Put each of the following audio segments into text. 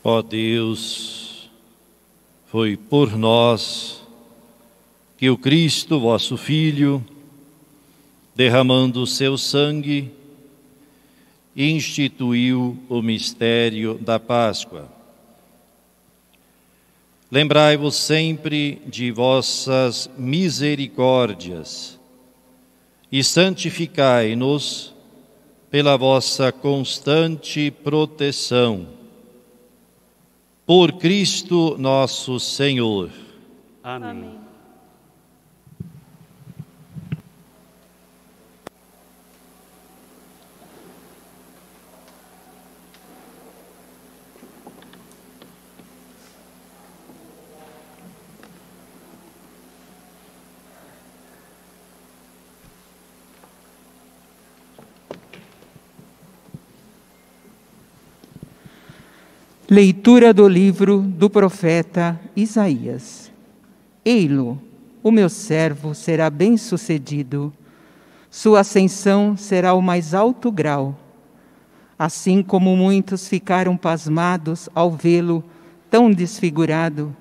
Ó Deus, foi por nós que o Cristo, vosso Filho, derramando o seu sangue, instituiu o mistério da Páscoa. Lembrai-vos sempre de vossas misericórdias e santificai-nos pela vossa constante proteção. Por Cristo nosso Senhor. Amém. Leitura do livro do profeta Isaías. Ei-lo, o meu servo será bem-sucedido, sua ascensão será o mais alto grau. Assim como muitos ficaram pasmados ao vê-lo tão desfigurado,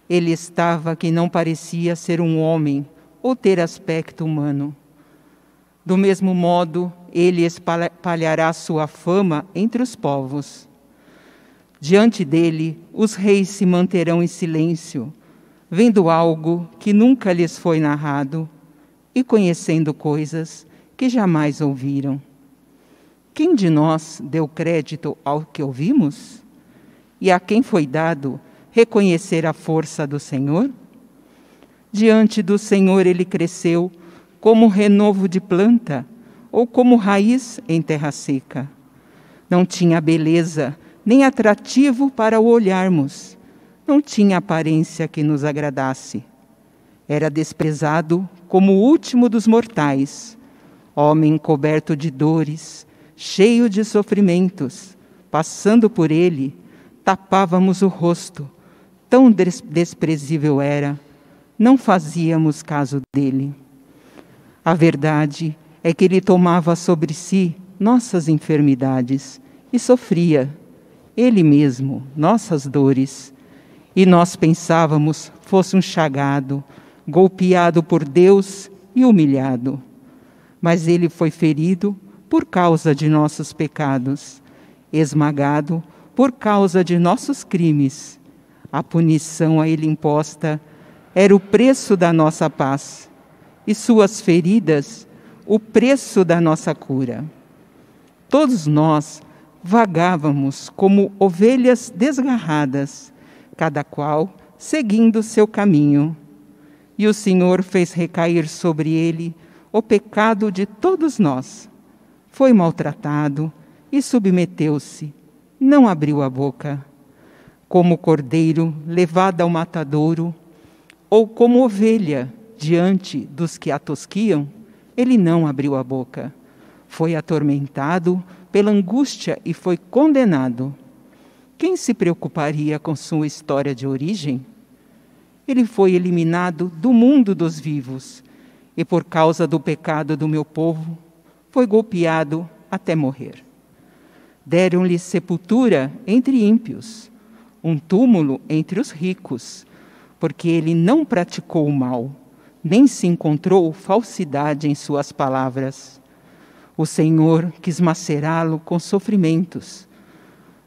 ele estava que não parecia ser um homem ou ter aspecto humano. Do mesmo modo, ele espalhará sua fama entre os povos. Diante dele, os reis se manterão em silêncio, vendo algo que nunca lhes foi narrado e conhecendo coisas que jamais ouviram. Quem de nós deu crédito ao que ouvimos? E a quem foi dado reconhecer a força do Senhor? Diante do Senhor ele cresceu como renovo de planta ou como raiz em terra seca. Não tinha beleza nem atrativo para o olharmos, não tinha aparência que nos agradasse. Era desprezado como o último dos mortais, homem coberto de dores, cheio de sofrimentos. Passando por ele, tapávamos o rosto, tão desprezível era, não fazíamos caso dele. A verdade é que ele tomava sobre si nossas enfermidades e sofria ele mesmo nossas dores, e nós pensávamos fosse um chagado, golpeado por Deus e humilhado. Mas ele foi ferido por causa de nossos pecados, esmagado por causa de nossos crimes. A punição a ele imposta era o preço da nossa paz, e suas feridas o preço da nossa cura. Todos nós vagávamos como ovelhas desgarradas, cada qual seguindo seu caminho. E o Senhor fez recair sobre ele o pecado de todos nós. Foi maltratado e submeteu-se, não abriu a boca. Como cordeiro levado ao matadouro, ou como ovelha diante dos que a tosquiam, ele não abriu a boca. Foi atormentado pela angústia e foi condenado. Quem se preocuparia com sua história de origem? Ele foi eliminado do mundo dos vivos e, por causa do pecado do meu povo, foi golpeado até morrer. Deram-lhe sepultura entre ímpios, um túmulo entre os ricos, porque ele não praticou o mal, nem se encontrou falsidade em suas palavras. O Senhor quis macerá-lo com sofrimentos.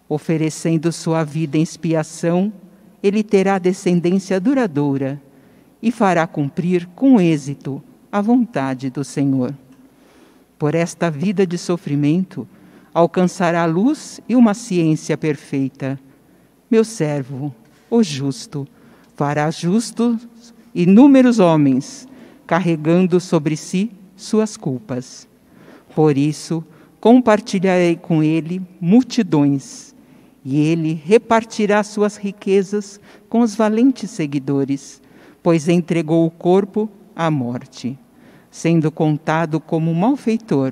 Oferecendo sua vida em expiação, ele terá descendência duradoura e fará cumprir com êxito a vontade do Senhor. Por esta vida de sofrimento, alcançará a luz e uma ciência perfeita. Meu servo, o justo, fará justos inúmeros homens, carregando sobre si suas culpas. Por isso, compartilharei com ele multidões, e ele repartirá suas riquezas com os valentes seguidores, pois entregou o corpo à morte, sendo contado como malfeitor.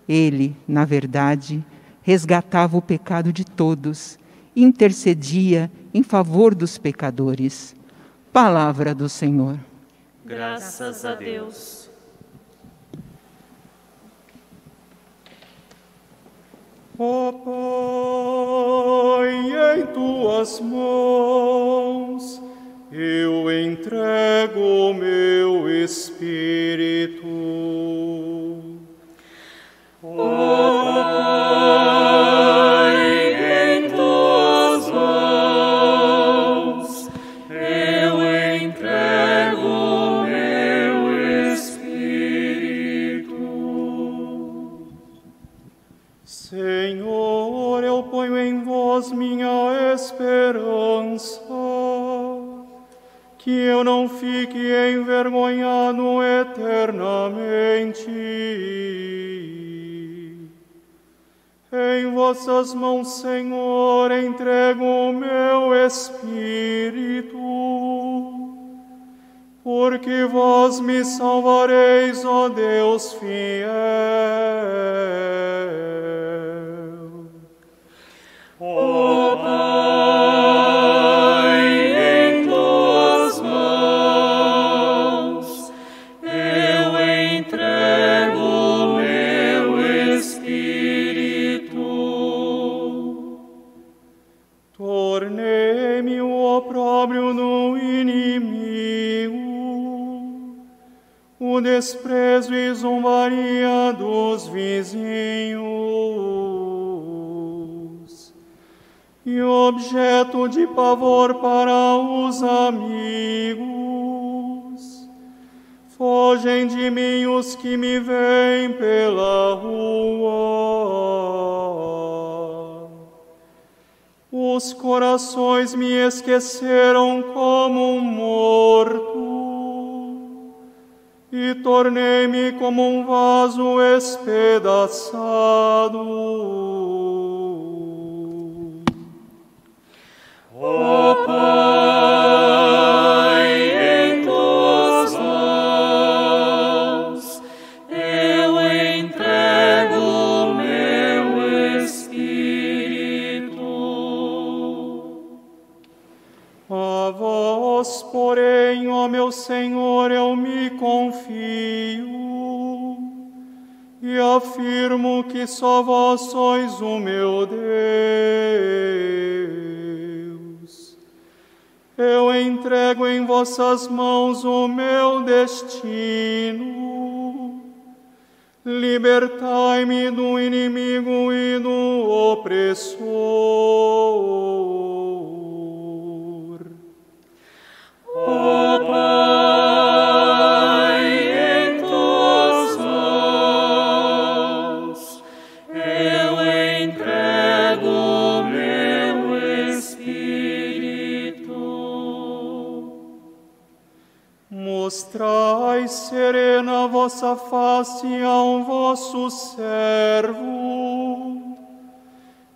Ele, na verdade, resgatava o pecado de todos e intercedia em favor dos pecadores. Palavra do Senhor. Graças a Deus. Ó Pai, em tuas mãos eu entrego o meu espírito. Ó Pai, em tuas mãos eu entrego o meu espírito. Senhor, eu ponho em vós minha esperança, que eu não fique envergonhado eternamente. Em vossas mãos, Senhor, entrego o meu espírito, porque vós me salvareis, ó Deus fiel. Ó Pai, em tuas mãos eu entrego o meu espírito. Tornei-me o opróbrio do inimigo, o desprezo e zombaria dos vizinhos, e objeto de pavor para os amigos. Fogem de mim os que me veem pela rua. Os corações me esqueceram como um morto, e tornei-me como um vaso espedaçado. Ó Pai, em tuas mãos eu entrego o meu espírito. A vós, porém, ó meu Senhor, eu me confio e afirmo que só vós sois o meu Deus. Eu entrego em vossas mãos o meu destino. Libertai-me do inimigo e do opressor. Ó Pai, em tuas mãos eu entrego o meu espírito. Mostrai serena a vossa face ao vosso servo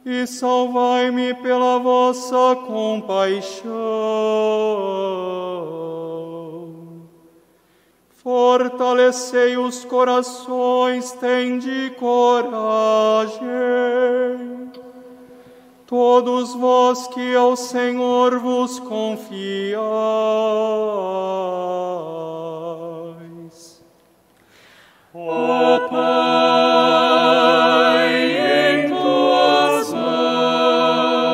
e salvai-me pela vossa compaixão. Fortalecei os corações, tende coragem, todos vós que ao Senhor vos confiais. Ó Pai, em tuas mãos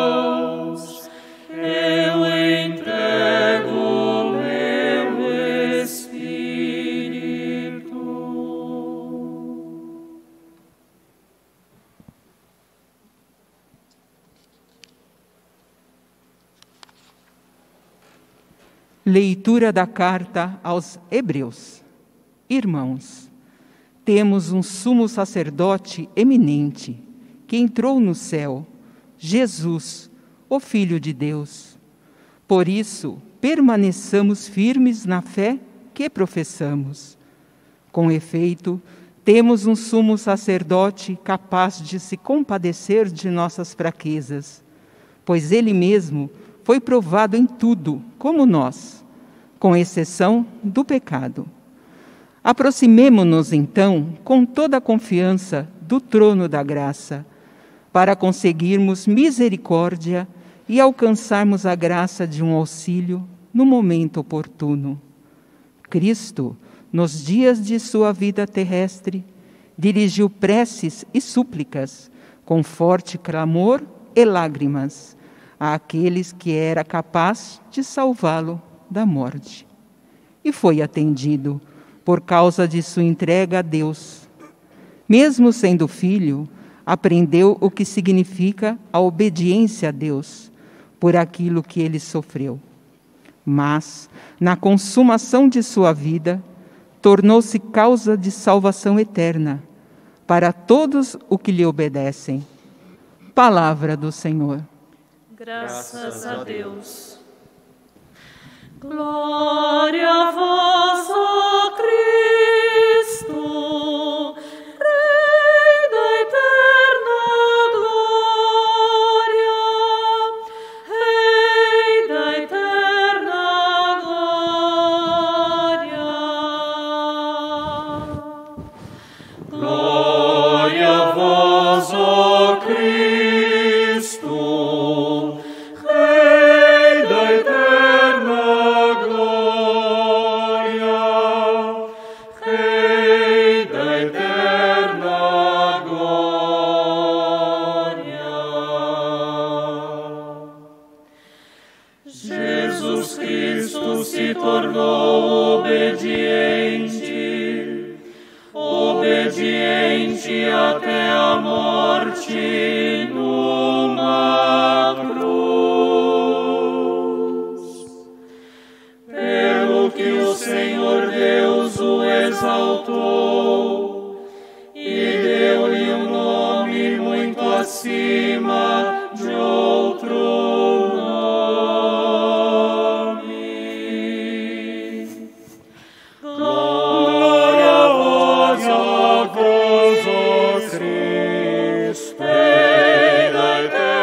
eu entrego o meu espírito. Leitura da carta aos Hebreus. Irmãos, temos um sumo sacerdote eminente, que entrou no céu, Jesus, o Filho de Deus. Por isso, permaneçamos firmes na fé que professamos. Com efeito, temos um sumo sacerdote capaz de se compadecer de nossas fraquezas, pois ele mesmo foi provado em tudo, como nós, com exceção do pecado. Aproximemo-nos, então, com toda a confiança do trono da graça, para conseguirmos misericórdia e alcançarmos a graça de um auxílio no momento oportuno. Cristo, nos dias de sua vida terrestre, dirigiu preces e súplicas com forte clamor e lágrimas, àqueles que era capaz de salvá-lo da morte. E foi atendido por causa de sua entrega a Deus. Mesmo sendo filho, aprendeu o que significa a obediência a Deus por aquilo que ele sofreu. Mas, na consumação de sua vida, tornou-se causa de salvação eterna para todos os que lhe obedecem. Palavra do Senhor. Graças a Deus. Glória a vós, ó Cristo, Rei da eterna glória, Rei da eterna glória. Glória a vós, ó Cristo, Rei da eterna glória, Rei da eterna glória. Jesus Cristo se tornou obediente até a morte numa cruz. Pelo que o Senhor Deus o exaltou e deu-lhe um nome muito acima de outro nome. Glória a vós, ó Cristo, Rei da eterna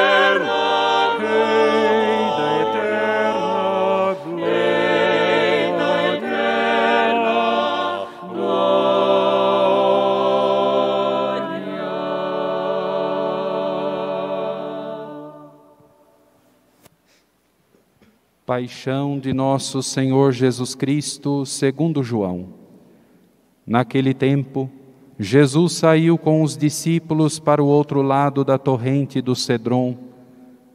Paixão de nosso Senhor Jesus Cristo, segundo João. Naquele tempo, Jesus saiu com os discípulos para o outro lado da torrente do Cedron.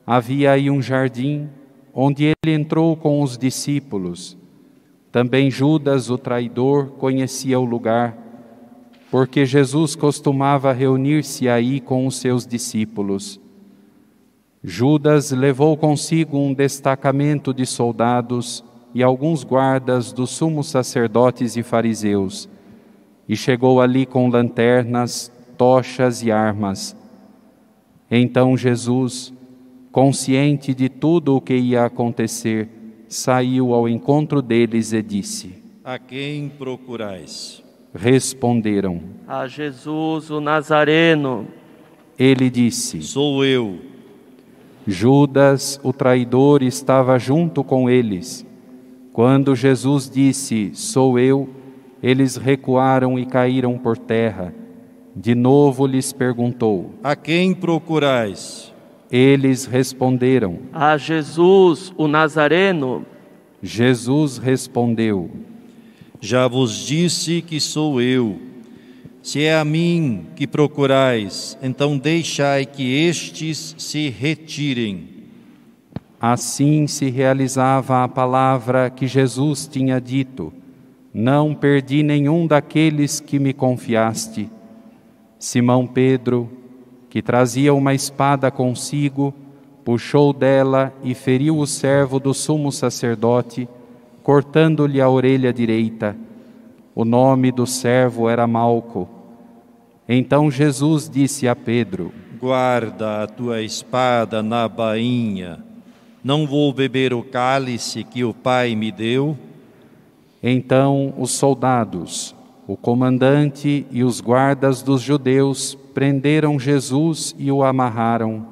Havia aí um jardim, onde ele entrou com os discípulos. Também Judas, o traidor, conhecia o lugar, porque Jesus costumava reunir-se aí com os seus discípulos. Judas levou consigo um destacamento de soldados e alguns guardas dos sumos sacerdotes e fariseus, e chegou ali com lanternas, tochas e armas. Então Jesus, consciente de tudo o que ia acontecer, saiu ao encontro deles e disse: A quem procurais? Responderam: A Jesus, o Nazareno. Ele disse: Sou eu. Judas, o traidor, estava junto com eles. Quando Jesus disse: Sou eu, eles recuaram e caíram por terra. De novo lhes perguntou: A quem procurais? Eles responderam: A Jesus, o Nazareno. Jesus respondeu: Já vos disse que sou eu. Se é a mim que procurais, então deixai que estes se retirem. Assim se realizava a palavra que Jesus tinha dito: Não perdi nenhum daqueles que me confiaste. Simão Pedro, que trazia uma espada consigo, puxou dela e feriu o servo do sumo sacerdote, cortando-lhe a orelha direita. O nome do servo era Malco. Então Jesus disse a Pedro: Guarda a tua espada na bainha. Não vou beber o cálice que o Pai me deu? Então os soldados, o comandante e os guardas dos judeus prenderam Jesus e o amarraram.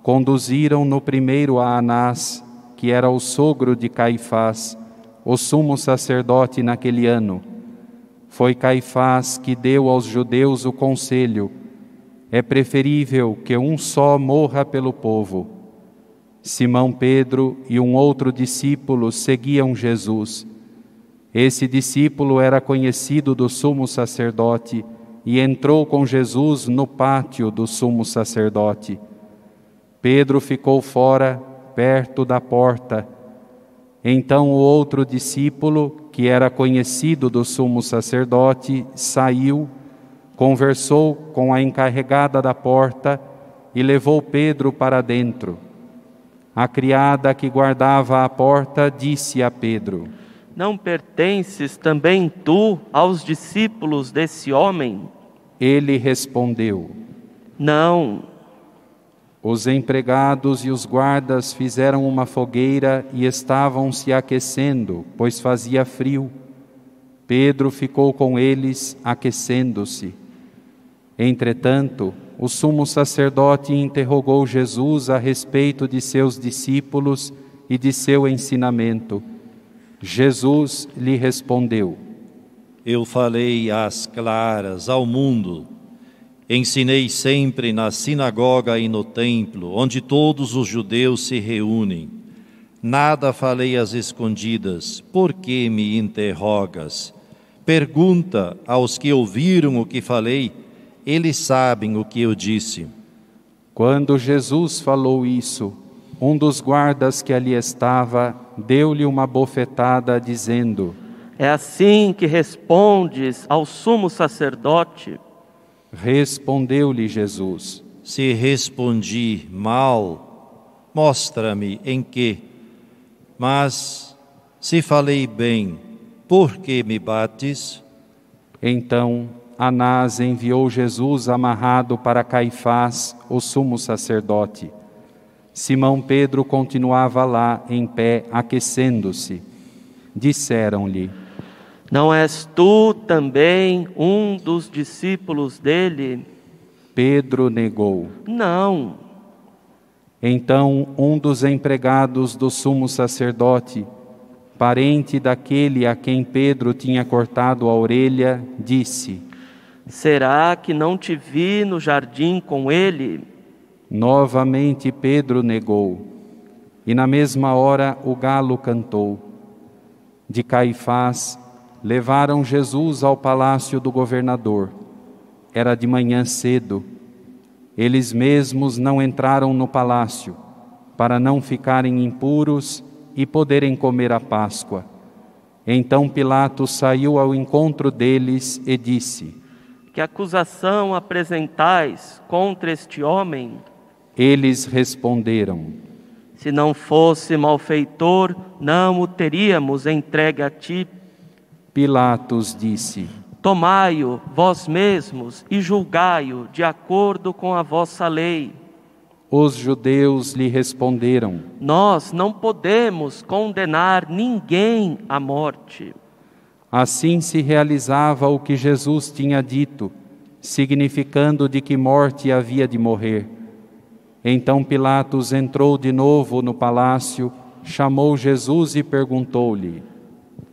Conduziram-no primeiro a Anás, que era o sogro de Caifás, o sumo sacerdote naquele ano. Foi Caifás que deu aos judeus o conselho: é preferível que um só morra pelo povo. Simão Pedro e um outro discípulo seguiam Jesus. Esse discípulo era conhecido do sumo sacerdote e entrou com Jesus no pátio do sumo sacerdote. Pedro ficou fora, perto da porta. Então o outro discípulo, que era conhecido do sumo sacerdote, saiu, conversou com a encarregada da porta e levou Pedro para dentro. A criada que guardava a porta disse a Pedro: Não pertences também tu aos discípulos desse homem? Ele respondeu: Não. Os empregados e os guardas fizeram uma fogueira e estavam se aquecendo, pois fazia frio. Pedro ficou com eles, aquecendo-se. Entretanto, o sumo sacerdote interrogou Jesus a respeito de seus discípulos e de seu ensinamento. Jesus lhe respondeu: Eu falei às claras ao mundo. Ensinei sempre na sinagoga e no templo, onde todos os judeus se reúnem. Nada falei às escondidas. Por que me interrogas? Pergunta aos que ouviram o que falei. Eles sabem o que eu disse. Quando Jesus falou isso, um dos guardas que ali estava deu-lhe uma bofetada, dizendo: É assim que respondes ao sumo sacerdote? Respondeu-lhe Jesus: Se respondi mal, mostra-me em que. Mas, se falei bem, por que me bates? Então Anás enviou Jesus amarrado para Caifás, o sumo sacerdote. Simão Pedro continuava lá em pé, aquecendo-se. Disseram-lhe: Não és tu também um dos discípulos dele? Pedro negou. Não. Então um dos empregados do sumo sacerdote, parente daquele a quem Pedro tinha cortado a orelha, disse: Será que não te vi no jardim com ele? Novamente Pedro negou. E na mesma hora o galo cantou. De Caifás levaram Jesus ao palácio do governador. Era de manhã cedo. Eles mesmos não entraram no palácio, para não ficarem impuros e poderem comer a Páscoa. Então Pilatos saiu ao encontro deles e disse: Que acusação apresentais contra este homem? Eles responderam: Se não fosse malfeitor, não o teríamos entregue a ti. Pilatos disse: Tomai-o vós mesmos e julgai-o de acordo com a vossa lei. Os judeus lhe responderam: Nós não podemos condenar ninguém à morte. Assim se realizava o que Jesus tinha dito, significando de que morte havia de morrer. Então Pilatos entrou de novo no palácio, chamou Jesus e perguntou-lhe: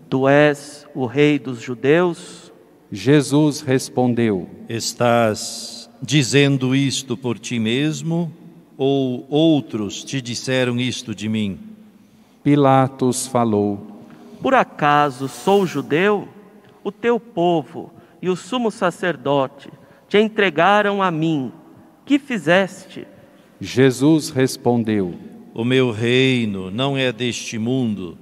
Tu és o rei dos judeus? Jesus respondeu: Estás dizendo isto por ti mesmo, ou outros te disseram isto de mim? Pilatos falou: Por acaso sou judeu? O teu povo e o sumo sacerdote te entregaram a mim. Que fizeste? Jesus respondeu: O meu reino não é deste mundo.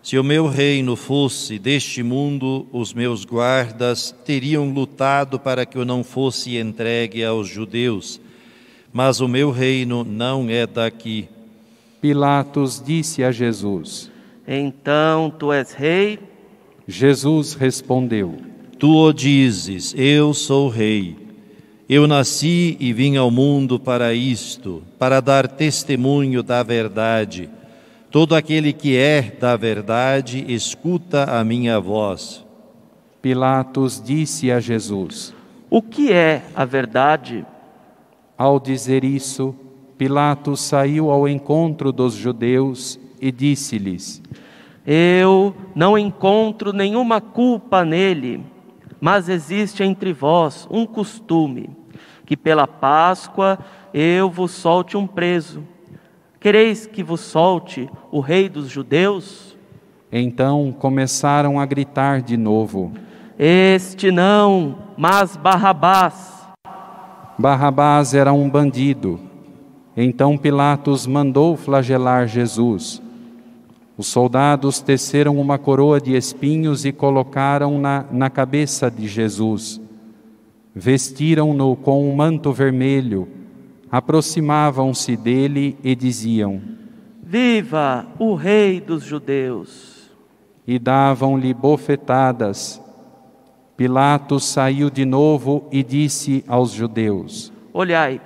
Se o meu reino fosse deste mundo, os meus guardas teriam lutado para que eu não fosse entregue aos judeus. Mas o meu reino não é daqui. Pilatos disse a Jesus: Então tu és rei? Jesus respondeu: Tu o dizes, eu sou rei. Eu nasci e vim ao mundo para isto, para dar testemunho da verdade. Todo aquele que é da verdade, escuta a minha voz. Pilatos disse a Jesus: O que é a verdade? Ao dizer isso, Pilatos saiu ao encontro dos judeus e disse-lhes: Eu não encontro nenhuma culpa nele, mas existe entre vós um costume, que pela Páscoa eu vos solte um preso. Quereis que vos solte o rei dos judeus? Então começaram a gritar de novo: Este não, mas Barrabás. Barrabás era um bandido. Então Pilatos mandou flagelar Jesus. Os soldados teceram uma coroa de espinhos e colocaram-na na cabeça de Jesus. Vestiram-no com um manto vermelho, aproximavam-se dele e diziam: Viva o Rei dos Judeus! E davam-lhe bofetadas. Pilatos saiu de novo e disse aos judeus: Olhai,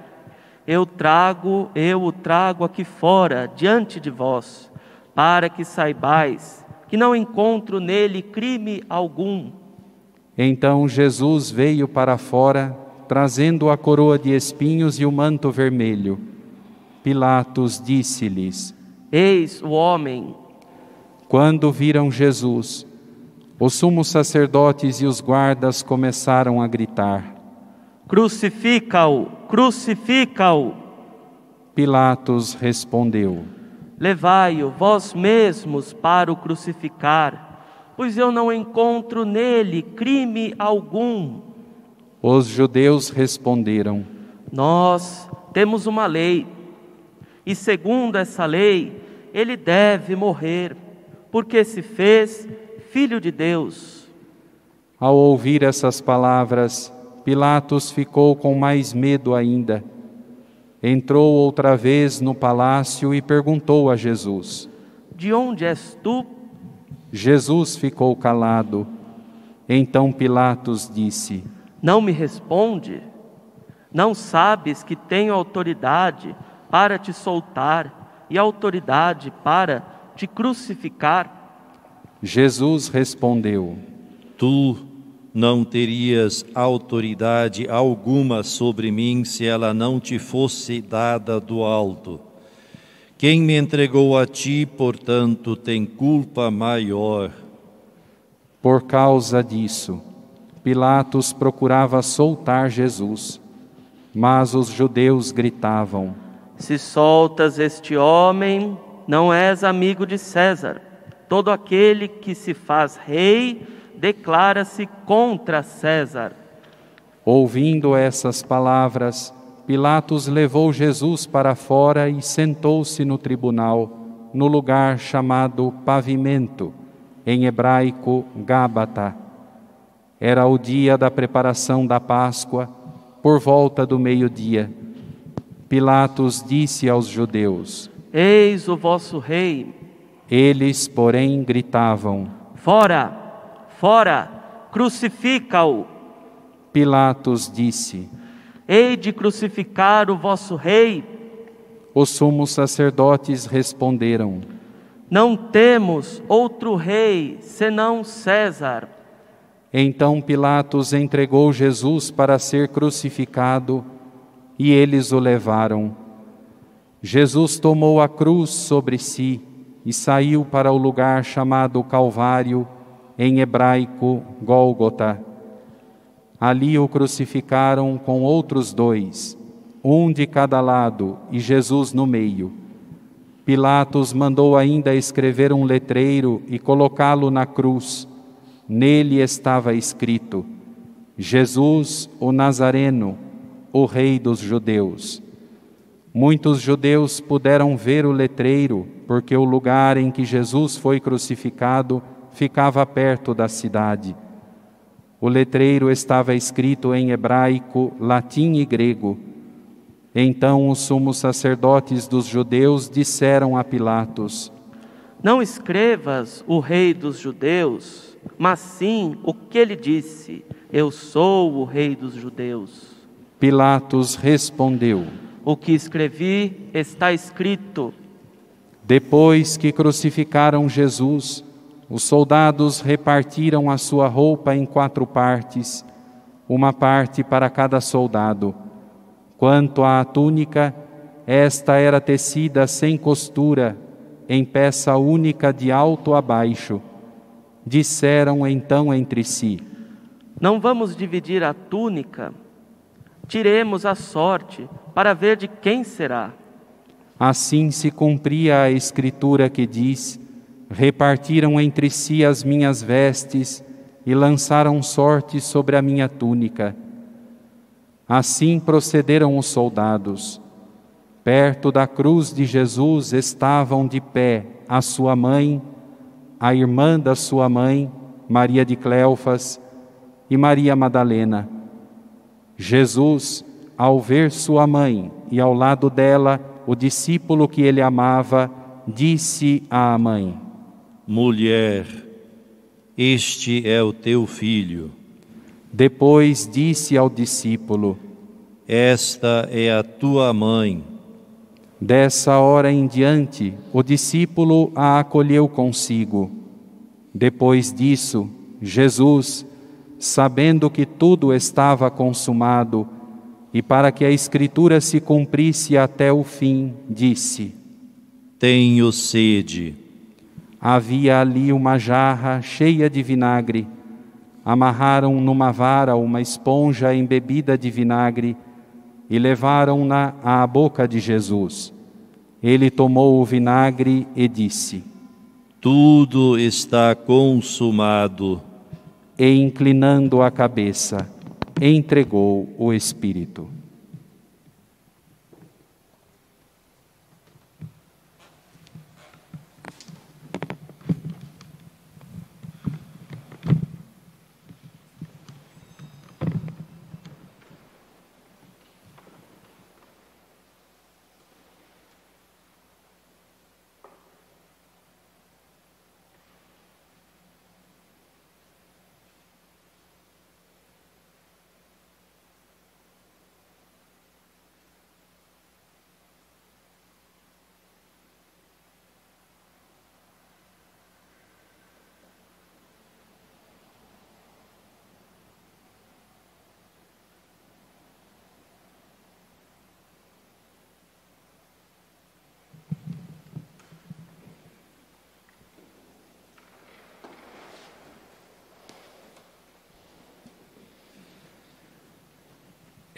eu o trago aqui fora, diante de vós, para que saibais que não encontro nele crime algum. Então Jesus veio para fora, trazendo a coroa de espinhos e o manto vermelho. Pilatos disse-lhes: Eis o homem. Quando viram Jesus, os sumos sacerdotes e os guardas começaram a gritar: Crucifica-o! Crucifica-o! Pilatos respondeu: Levai-o vós mesmos para o crucificar, pois eu não encontro nele crime algum. Os judeus responderam: Nós temos uma lei, e segundo essa lei, ele deve morrer, porque se fez Filho de Deus. Ao ouvir essas palavras, Pilatos ficou com mais medo ainda. Entrou outra vez no palácio e perguntou a Jesus: De onde és tu? Jesus ficou calado. Então Pilatos disse: Não me responde? Não sabes que tenho autoridade para te soltar e autoridade para te crucificar? Jesus respondeu: Tu não terias autoridade alguma sobre mim se ela não te fosse dada do alto. Quem me entregou a ti, portanto, tem culpa maior. Por causa disso, Pilatos procurava soltar Jesus, mas os judeus gritavam: Se soltas este homem, não és amigo de César. Todo aquele que se faz rei declara-se contra César. Ouvindo essas palavras, Pilatos levou Jesus para fora e sentou-se no tribunal, no lugar chamado Pavimento, em hebraico Gábata. Era o dia da preparação da Páscoa, por volta do meio-dia. Pilatos disse aos judeus: Eis o vosso rei. Eles, porém, gritavam: Fora! Fora! Crucifica-o! Pilatos disse: Hei de crucificar o vosso rei? Os sumos sacerdotes responderam: Não temos outro rei senão César. Então Pilatos entregou Jesus para ser crucificado e eles o levaram. Jesus tomou a cruz sobre si e saiu para o lugar chamado Calvário, em hebraico Gólgota. Ali o crucificaram com outros dois, um de cada lado e Jesus no meio. Pilatos mandou ainda escrever um letreiro e colocá-lo na cruz. Nele estava escrito: Jesus, o Nazareno, o Rei dos Judeus. Muitos judeus puderam ver o letreiro, porque o lugar em que Jesus foi crucificado ficava perto da cidade. O letreiro estava escrito em hebraico, latim e grego. Então os sumos sacerdotes dos judeus disseram a Pilatos: Não escrevas o Rei dos Judeus, mas sim o que ele disse: Eu sou o Rei dos Judeus. Pilatos respondeu: O que escrevi está escrito. Depois que crucificaram Jesus, os soldados repartiram a sua roupa em 4 partes, uma parte para cada soldado. Quanto à túnica, esta era tecida sem costura, em peça única de alto a baixo. Disseram então entre si: Não vamos dividir a túnica? Tiremos a sorte para ver de quem será. Assim se cumpria a escritura que diz: Repartiram entre si as minhas vestes e lançaram sortes sobre a minha túnica. Assim procederam os soldados. Perto da cruz de Jesus estavam de pé a sua mãe, a irmã da sua mãe, Maria de Cleofas, e Maria Madalena. Jesus, ao ver sua mãe e ao lado dela o discípulo que ele amava, disse à mãe: Mulher, este é o teu filho. Depois disse ao discípulo: Esta é a tua mãe. Dessa hora em diante, o discípulo a acolheu consigo. Depois disso, Jesus, sabendo que tudo estava consumado, e para que a Escritura se cumprisse até o fim, disse: Tenho sede. Havia ali uma jarra cheia de vinagre. Amarraram numa vara uma esponja embebida de vinagre e levaram-na à boca de Jesus. Ele tomou o vinagre e disse: Tudo está consumado. E, inclinando a cabeça, entregou o Espírito.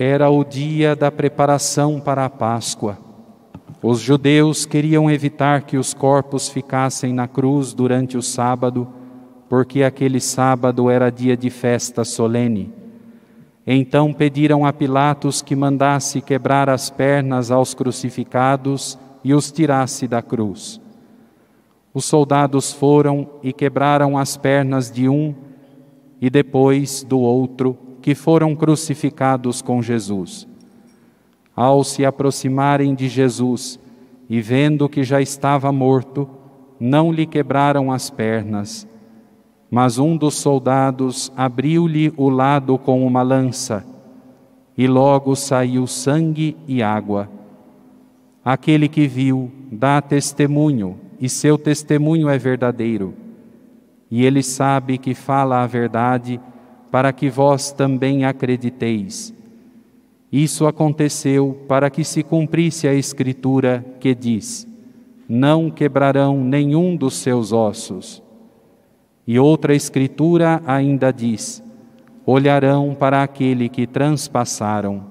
Era o dia da preparação para a Páscoa. Os judeus queriam evitar que os corpos ficassem na cruz durante o sábado, porque aquele sábado era dia de festa solene. Então pediram a Pilatos que mandasse quebrar as pernas aos crucificados e os tirasse da cruz. Os soldados foram e quebraram as pernas de um e depois do outro, que foram crucificados com Jesus. Ao se aproximarem de Jesus e vendo que já estava morto, não lhe quebraram as pernas, mas um dos soldados abriu-lhe o lado com uma lança, e logo saiu sangue e água. Aquele que viu dá testemunho, e seu testemunho é verdadeiro. E ele sabe que fala a verdade, para que vós também acrediteis. Isso aconteceu para que se cumprisse a Escritura que diz: não quebrarão nenhum dos seus ossos. E outra Escritura ainda diz: olharão para aquele que transpassaram.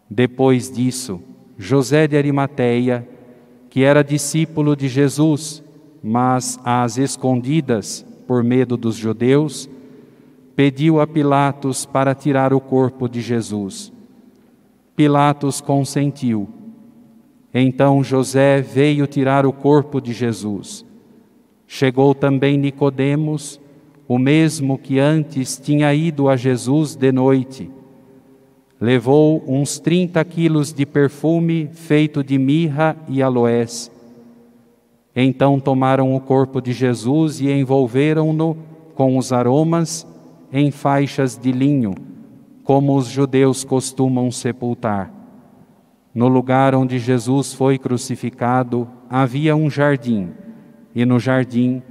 Depois disso, José de Arimateia, que era discípulo de Jesus, mas às escondidas, por medo dos judeus, pediu a Pilatos para tirar o corpo de Jesus. Pilatos consentiu. Então José veio tirar o corpo de Jesus. Chegou também Nicodemos, o mesmo que antes tinha ido a Jesus de noite. Levou uns 30 quilos de perfume feito de mirra e aloés. Então tomaram o corpo de Jesus e envolveram-no com os aromas em faixas de linho, como os judeus costumam sepultar. No lugar onde Jesus foi crucificado, havia um jardim, e no jardim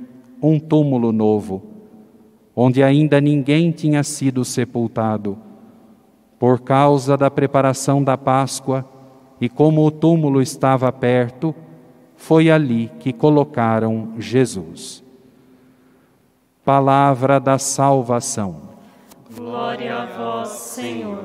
um túmulo novo, onde ainda ninguém tinha sido sepultado. Por causa da preparação da Páscoa, e como o túmulo estava perto, foi ali que colocaram Jesus. Palavra da salvação. Glória a vós, Senhor.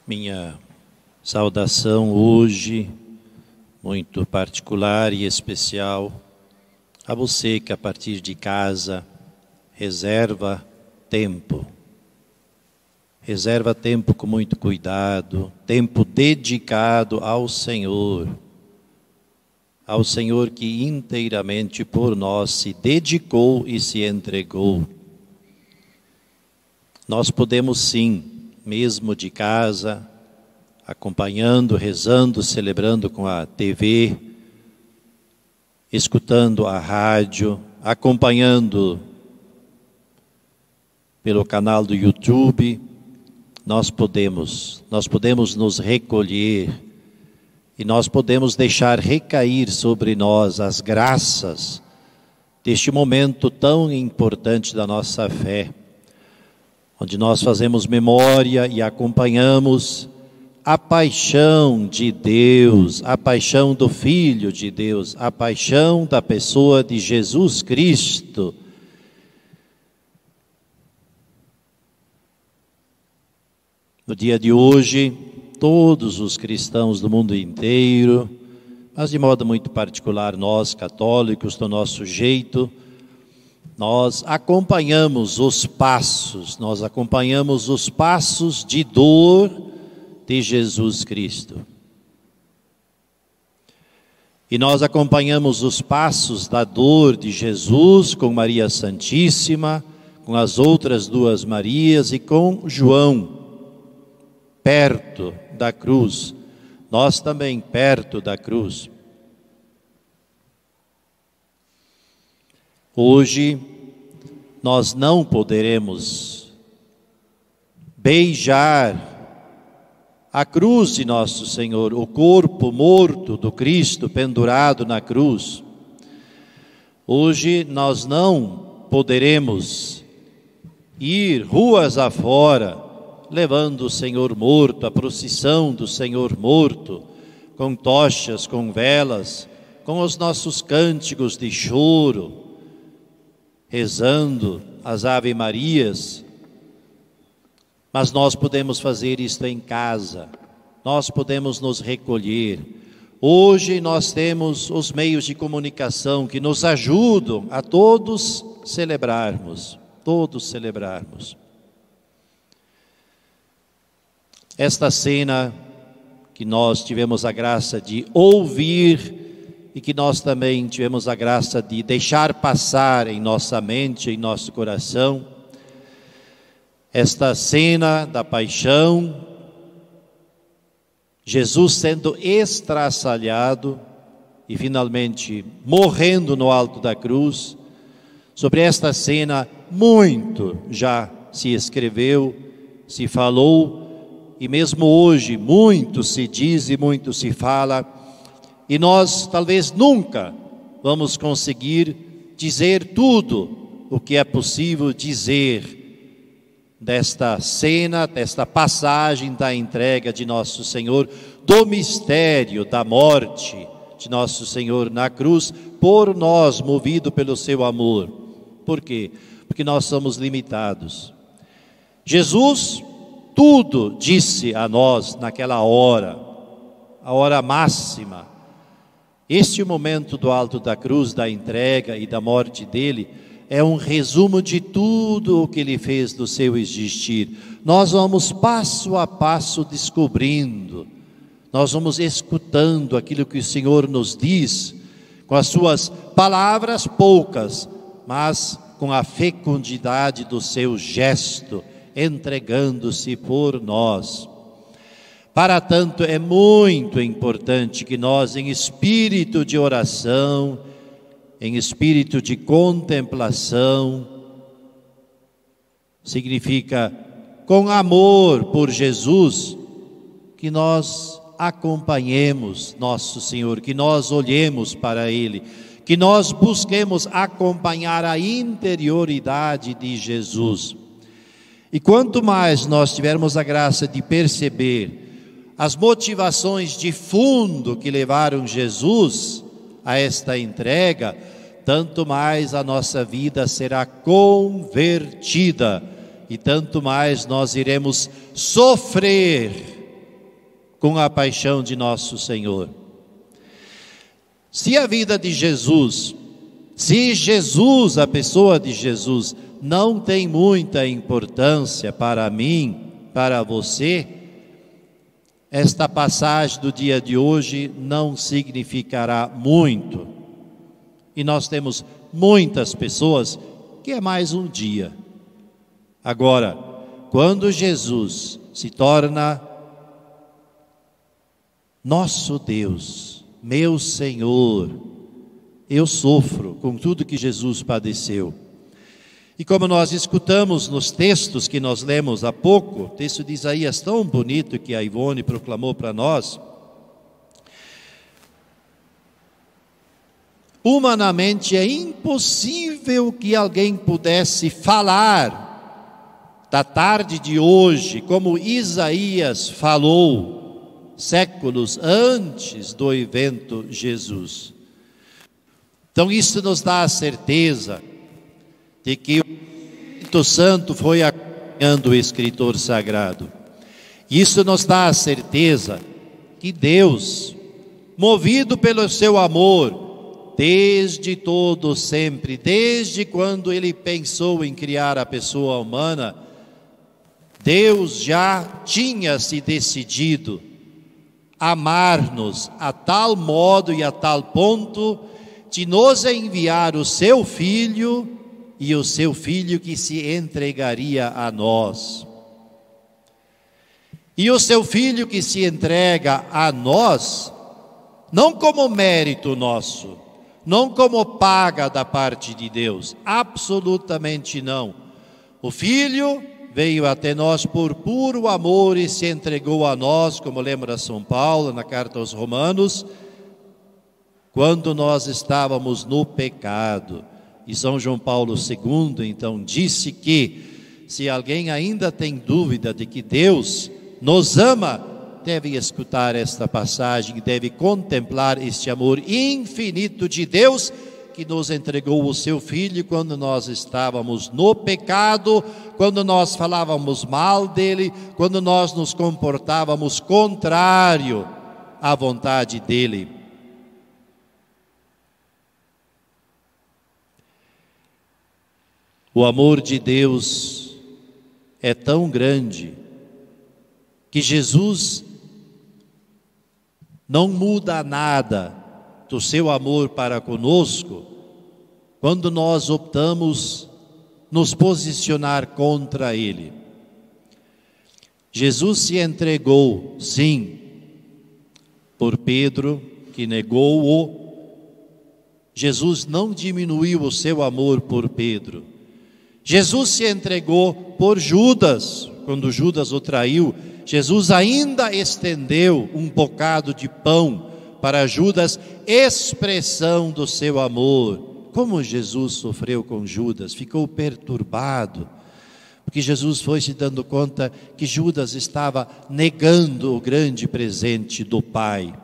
Minha saudação hoje, muito particular e especial, a você que a partir de casa reserva tempo com muito cuidado, tempo dedicado ao Senhor que inteiramente por nós se dedicou e se entregou. Nós podemos sim, mesmo de casa, acompanhando, rezando, celebrando com a TV, escutando a rádio, acompanhando pelo canal do YouTube, nós podemos nos recolher e nós podemos deixar recair sobre nós as graças deste momento tão importante da nossa fé, onde nós fazemos memória e acompanhamos a paixão de Deus, a paixão do Filho de Deus, a paixão da pessoa de Jesus Cristo. No dia de hoje, todos os cristãos do mundo inteiro, mas de modo muito particular nós católicos, do nosso jeito, nós acompanhamos os passos de dor de Jesus Cristo. E nós acompanhamos os passos da dor de Jesus com Maria Santíssima, com as outras duas Marias e com João, perto da cruz, nós também perto da cruz. Hoje, nós não poderemos beijar a cruz de nosso Senhor, o corpo morto do Cristo pendurado na cruz. Hoje, nós não poderemos ir ruas afora, levando o Senhor morto, a procissão do Senhor morto, com tochas, com velas, com os nossos cânticos de choro, rezando as Ave Marias. Mas nós podemos fazer isto em casa, nós podemos nos recolher. Hoje nós temos os meios de comunicação que nos ajudam a todos celebrarmos. Esta cena que nós tivemos a graça de ouvir e que nós também tivemos a graça de deixar passar em nossa mente, em nosso coração, esta cena da paixão, Jesus sendo estraçalhado e finalmente morrendo no alto da cruz. Sobre esta cena muito já se escreveu, se falou, e mesmo hoje muito se diz e muito se fala, e nós talvez nunca vamos conseguir dizer tudo o que é possível dizer desta cena, desta passagem da entrega de nosso Senhor, do mistério da morte de nosso Senhor na cruz, por nós, movido pelo seu amor. Por quê? Porque nós somos limitados. Jesus tudo disse a nós naquela hora, a hora máxima. Este momento do alto da cruz, da entrega e da morte dele, é um resumo de tudo o que ele fez do seu existir. Nós vamos passo a passo descobrindo, nós vamos escutando aquilo que o Senhor nos diz, com as suas palavras poucas, mas com a fecundidade do seu gesto, entregando-se por nós. Para tanto, é muito importante que nós, em espírito de oração, em espírito de contemplação, significa com amor por Jesus, que nós acompanhemos nosso Senhor, que nós olhemos para Ele, que nós busquemos acompanhar a interioridade de Jesus. E quanto mais nós tivermos a graça de perceber as motivações de fundo que levaram Jesus a esta entrega, tanto mais a nossa vida será convertida e tanto mais nós iremos sofrer com a paixão de nosso Senhor. Se a vida de Jesus, se Jesus, a pessoa de Jesus, não tem muita importância para mim, para você, esta passagem do dia de hoje não significará muito. E nós temos muitas pessoas que é mais um dia. Agora, quando Jesus se torna nosso Deus, meu Senhor, eu sofro com tudo que Jesus padeceu. E como nós escutamos nos textos que nós lemos há pouco, o texto de Isaías tão bonito que a Ivone proclamou para nós, humanamente é impossível que alguém pudesse falar da tarde de hoje, como Isaías falou, séculos antes do evento Jesus. Então isso nos dá a certeza de que o Espírito Santo foi acompanhando o escritor sagrado. Isso nos dá a certeza que Deus, movido pelo seu amor, desde todo sempre, desde quando Ele pensou em criar a pessoa humana, Deus já tinha se decidido amar-nos a tal modo e a tal ponto de nos enviar o seu Filho, e o seu Filho que se entregaria a nós. E o seu Filho que se entrega a nós, não como mérito nosso, não como paga da parte de Deus, absolutamente não. O Filho veio até nós por puro amor e se entregou a nós, como lembra São Paulo na carta aos Romanos, quando nós estávamos no pecado. E São João Paulo II, então, disse que se alguém ainda tem dúvida de que Deus nos ama, deve escutar esta passagem, deve contemplar este amor infinito de Deus, que nos entregou o seu Filho quando nós estávamos no pecado, quando nós falávamos mal dele, quando nós nos comportávamos contrário à vontade dele. O amor de Deus é tão grande que Jesus não muda nada do seu amor para conosco quando nós optamos nos posicionar contra Ele. Jesus se entregou, sim, por Pedro, que negou-o. Jesus não diminuiu o seu amor por Pedro. Jesus se entregou por Judas, quando Judas o traiu. Jesus ainda estendeu um bocado de pão para Judas, expressão do seu amor. Como Jesus sofreu com Judas, ficou perturbado, porque Jesus foi se dando conta que Judas estava negando o grande presente do Pai.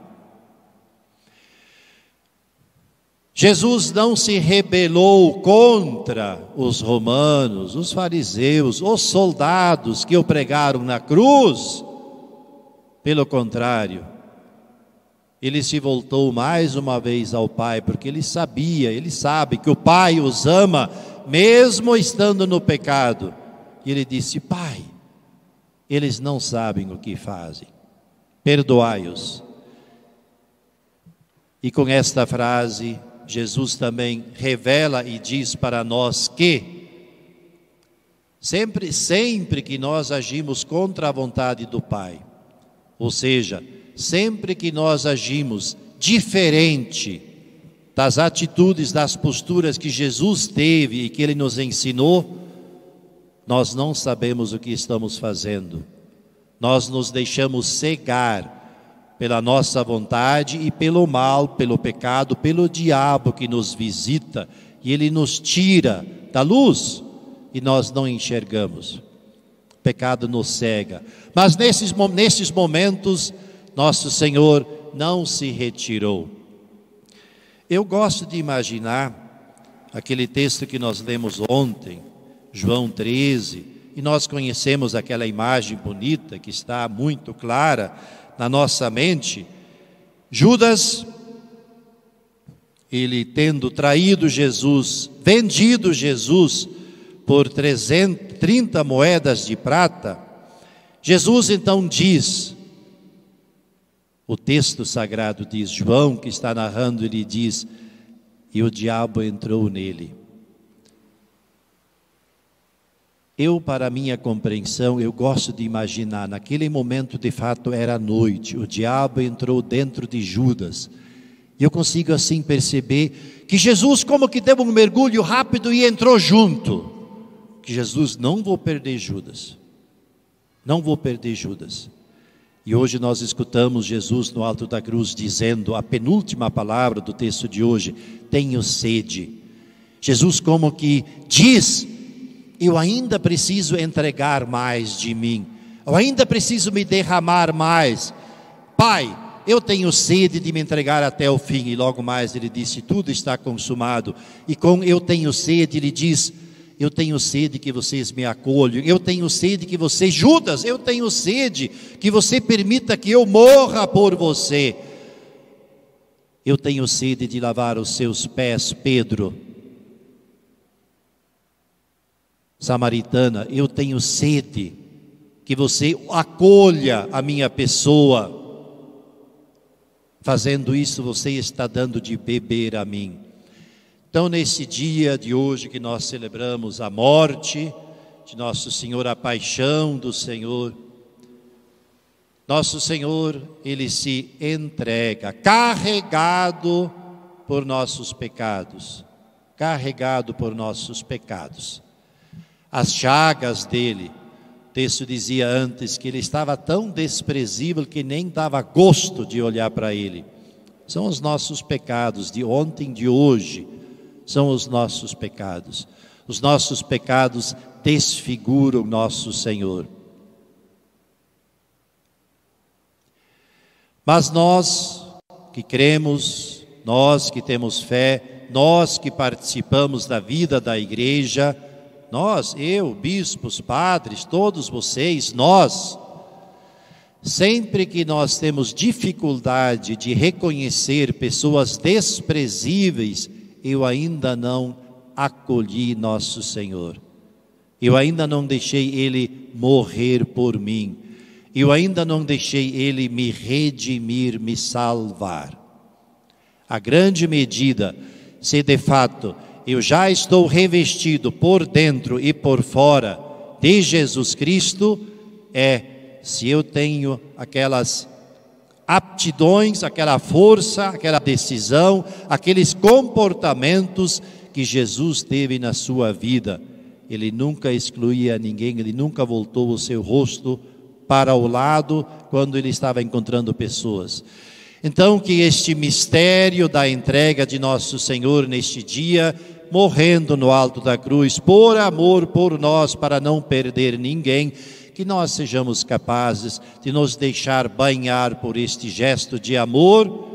Jesus não se rebelou contra os romanos, os fariseus, os soldados que o pregaram na cruz. Pelo contrário, ele se voltou mais uma vez ao Pai, porque ele sabe que o Pai os ama, mesmo estando no pecado. E ele disse: Pai, eles não sabem o que fazem, perdoai-os. E com esta frase, Jesus também revela e diz para nós que sempre que nós agimos contra a vontade do Pai, ou seja, sempre que nós agimos diferente das atitudes, das posturas que Jesus teve e que Ele nos ensinou, nós não sabemos o que estamos fazendo. Nós nos deixamos cegar pela nossa vontade e pelo mal, pelo pecado, pelo diabo que nos visita, e ele nos tira da luz e nós não enxergamos. O pecado nos cega. Mas nesses momentos, nosso Senhor não se retirou. Eu gosto de imaginar aquele texto que nós lemos ontem, João 13, e nós conhecemos aquela imagem bonita que está muito clara, na nossa mente, Judas, ele tendo traído Jesus, vendido Jesus por 330 moedas de prata, Jesus então diz, o texto sagrado diz, João que está narrando, ele diz, e o diabo entrou nele. Para minha compreensão, eu gosto de imaginar, naquele momento de fato era noite, o diabo entrou dentro de Judas, e eu consigo assim perceber que Jesus como que deu um mergulho rápido e entrou junto, que Jesus, não vou perder Judas, não vou perder Judas. E hoje nós escutamos Jesus no alto da cruz dizendo, a penúltima palavra do texto de hoje, tenho sede. Jesus como que diz, eu ainda preciso entregar mais de mim, eu ainda preciso me derramar mais. Pai, eu tenho sede de me entregar até o fim. E logo mais ele disse, tudo está consumado. E com eu tenho sede, ele diz, eu tenho sede que vocês me acolham, eu tenho sede que vocês, Judas, eu tenho sede que você permita que eu morra por você. Eu tenho sede de lavar os seus pés, Pedro. Samaritana, eu tenho sede que você acolha a minha pessoa. Fazendo isso, você está dando de beber a mim. Então, nesse dia de hoje que nós celebramos a morte de nosso Senhor, a paixão do Senhor, nosso Senhor, Ele se entrega, carregado por nossos pecados, carregado por nossos pecados. As chagas dele, o texto dizia antes que ele estava tão desprezível que nem dava gosto de olhar para ele. São os nossos pecados de ontem, de hoje, são os nossos pecados. Os nossos pecados desfiguram nosso Senhor. Mas nós que cremos, nós que temos fé, nós que participamos da vida da igreja, nós, eu, bispos, padres, todos vocês, nós, sempre que nós temos dificuldade de reconhecer pessoas desprezíveis, eu ainda não acolhi nosso Senhor, eu ainda não deixei Ele morrer por mim, eu ainda não deixei Ele me redimir, me salvar. A grande medida, se de fato eu já estou revestido por dentro e por fora de Jesus Cristo, se eu tenho aquelas aptidões, aquela força, aquela decisão, aqueles comportamentos que Jesus teve na sua vida. Ele nunca excluía ninguém, ele nunca voltou o seu rosto para o lado quando ele estava encontrando pessoas. Então, que este mistério da entrega de nosso Senhor neste dia, morrendo no alto da cruz, por amor por nós, para não perder ninguém, que nós sejamos capazes de nos deixar banhar por este gesto de amor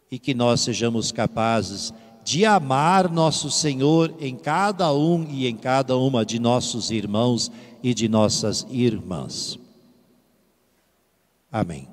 e que nós sejamos capazes de amar nosso Senhor em cada um e em cada uma de nossos irmãos e de nossas irmãs. Amém.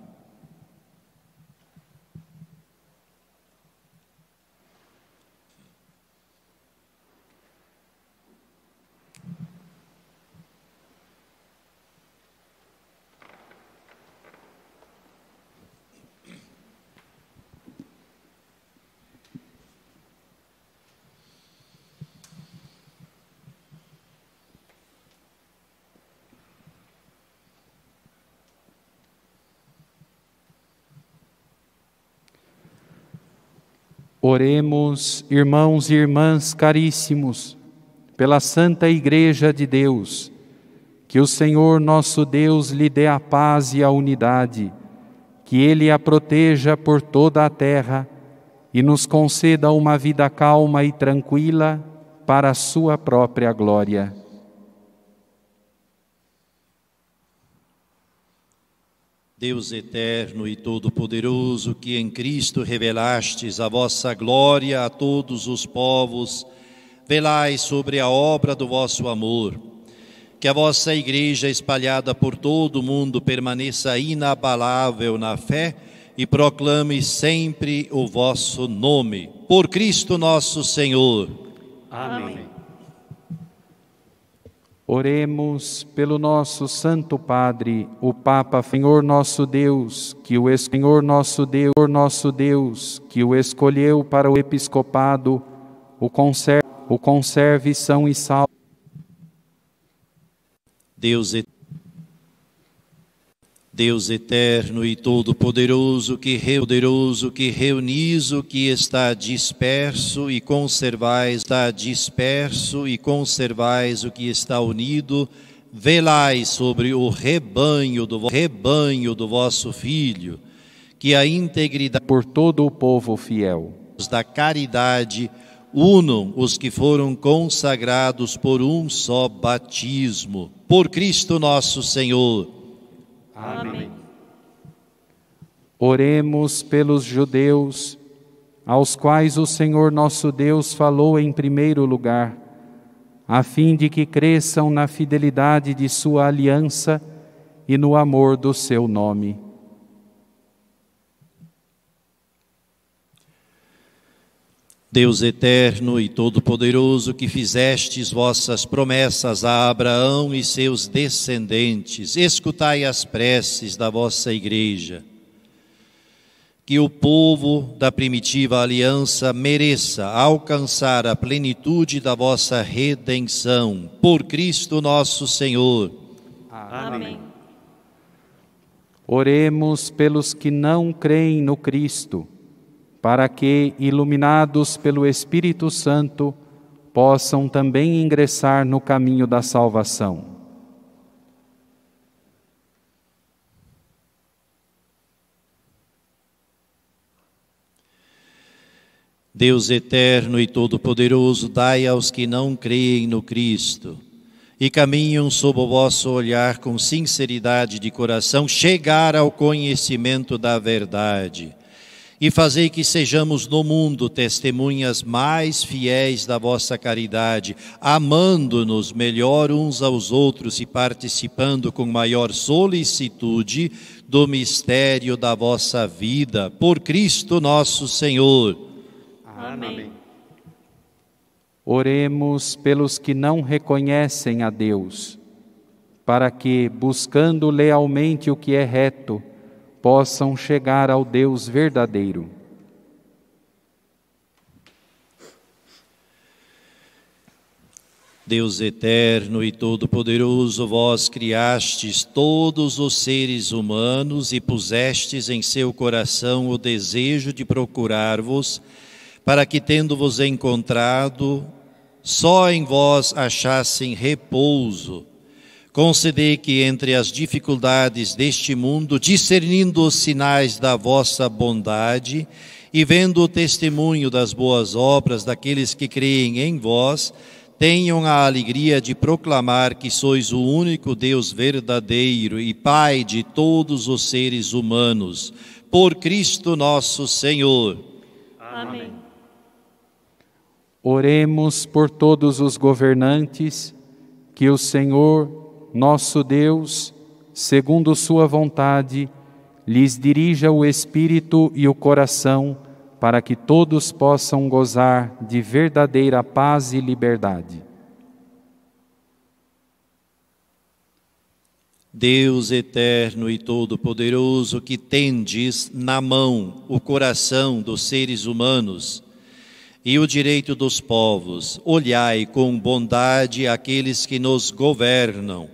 Oremos, irmãos e irmãs caríssimos, pela Santa Igreja de Deus, que o Senhor nosso Deus lhe dê a paz e a unidade, que Ele a proteja por toda a terra e nos conceda uma vida calma e tranquila para a sua própria glória. Deus eterno e todo-poderoso, que em Cristo revelastes a vossa glória a todos os povos, velai sobre a obra do vosso amor, que a vossa Igreja, espalhada por todo o mundo, permaneça inabalável na fé e proclame sempre o vosso nome. Por Cristo nosso Senhor. Amém. Oremos pelo nosso Santo Padre, o Papa, Senhor nosso Deus, que o escolheu para o episcopado, o conserve são e salvo. Deus eterno e todo-poderoso, que reunis o que está disperso e conservais o que está unido, velai sobre o rebanho do vosso Filho, que a integridade por todo o povo fiel da caridade unam os que foram consagrados por um só batismo. Por Cristo nosso Senhor. Amém. Oremos pelos judeus, aos quais o Senhor nosso Deus falou em primeiro lugar, a fim de que cresçam na fidelidade de sua aliança e no amor do seu nome. Deus eterno e todo-poderoso, que fizestes vossas promessas a Abraão e seus descendentes, escutai as preces da vossa Igreja. Que o povo da primitiva aliança mereça alcançar a plenitude da vossa redenção. Por Cristo nosso Senhor. Amém. Oremos pelos que não creem no Cristo, para que, iluminados pelo Espírito Santo, possam também ingressar no caminho da salvação. Deus eterno e todo-poderoso, dai aos que não creem no Cristo e caminham sob o vosso olhar com sinceridade de coração, chegar ao conhecimento da verdade. E fazei que sejamos no mundo testemunhas mais fiéis da vossa caridade, amando-nos melhor uns aos outros e participando com maior solicitude do mistério da vossa vida. Por Cristo nosso Senhor. Amém. Oremos pelos que não reconhecem a Deus, para que, buscando lealmente o que é reto, possam chegar ao Deus verdadeiro. Deus eterno e todo-poderoso, vós criastes todos os seres humanos e pusestes em seu coração o desejo de procurar-vos, para que, tendo-vos encontrado, só em vós achassem repouso. Concedei que entre as dificuldades deste mundo, discernindo os sinais da vossa bondade e vendo o testemunho das boas obras daqueles que creem em vós, tenham a alegria de proclamar que sois o único Deus verdadeiro e Pai de todos os seres humanos. Por Cristo nosso Senhor. Amém. Oremos por todos os governantes, que o Senhor, nosso Deus, segundo sua vontade, lhes dirija o espírito e o coração, para que todos possam gozar de verdadeira paz e liberdade. Deus eterno e todo-poderoso, que tendes na mão o coração dos seres humanos e o direito dos povos, olhai com bondade aqueles que nos governam,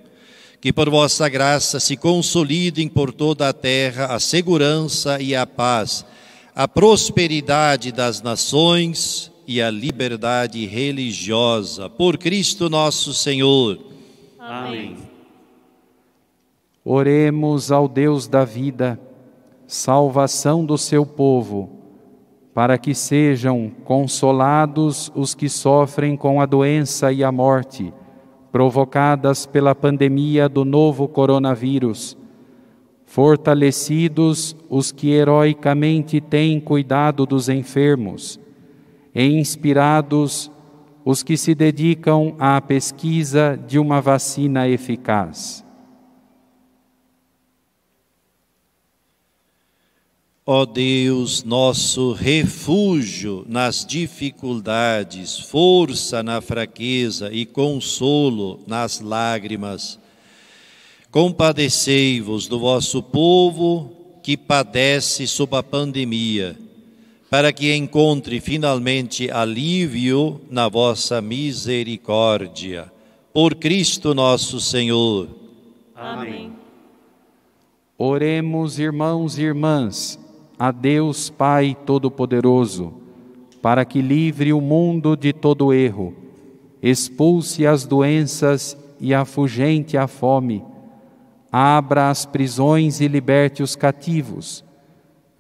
que por vossa graça se consolidem por toda a terra a segurança e a paz, a prosperidade das nações e a liberdade religiosa. Por Cristo nosso Senhor. Amém. Oremos ao Deus da vida, salvação do seu povo, para que sejam consolados os que sofrem com a doença e a morte, provocadas pela pandemia do novo coronavírus, fortalecidos os que heroicamente têm cuidado dos enfermos, e inspirados os que se dedicam à pesquisa de uma vacina eficaz. Ó Deus, nosso refúgio nas dificuldades, força na fraqueza e consolo nas lágrimas, compadecei-vos do vosso povo que padece sob a pandemia, para que encontre finalmente alívio na vossa misericórdia. Por Cristo nosso Senhor. Amém. Oremos, irmãos e irmãs, a Deus Pai Todo-Poderoso, para que livre o mundo de todo erro, expulse as doenças e afugente a fome, abra as prisões e liberte os cativos,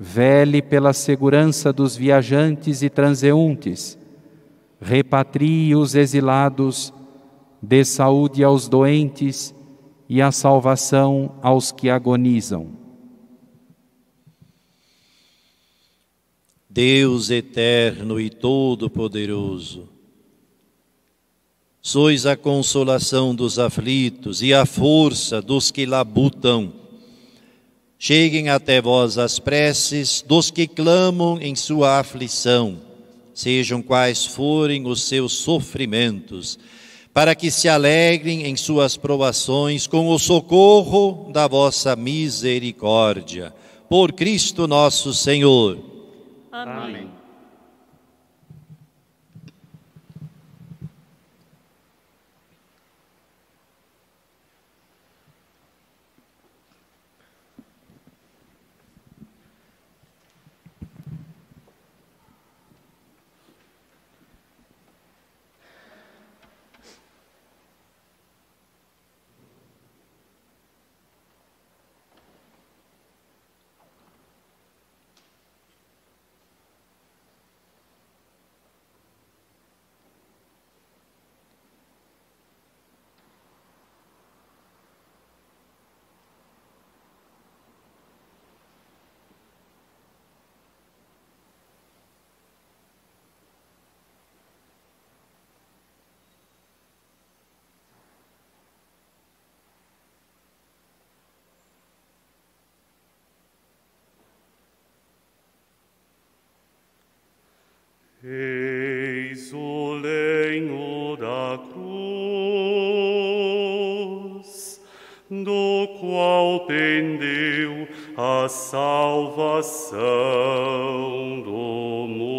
vele pela segurança dos viajantes e transeuntes, repatrie os exilados, dê saúde aos doentes e a salvação aos que agonizam. Deus eterno e todo-poderoso, sois a consolação dos aflitos e a força dos que labutam. Cheguem até vós as preces dos que clamam em sua aflição, sejam quais forem os seus sofrimentos, para que se alegrem em suas provações com o socorro da vossa misericórdia. Por Cristo nosso Senhor. Amém. Eis o lenho da cruz, do qual pendeu a salvação do mundo.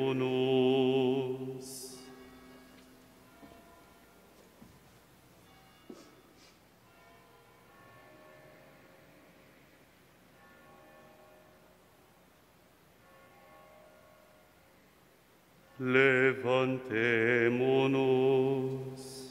Ajoelhemo-nos. Levantemo-nos.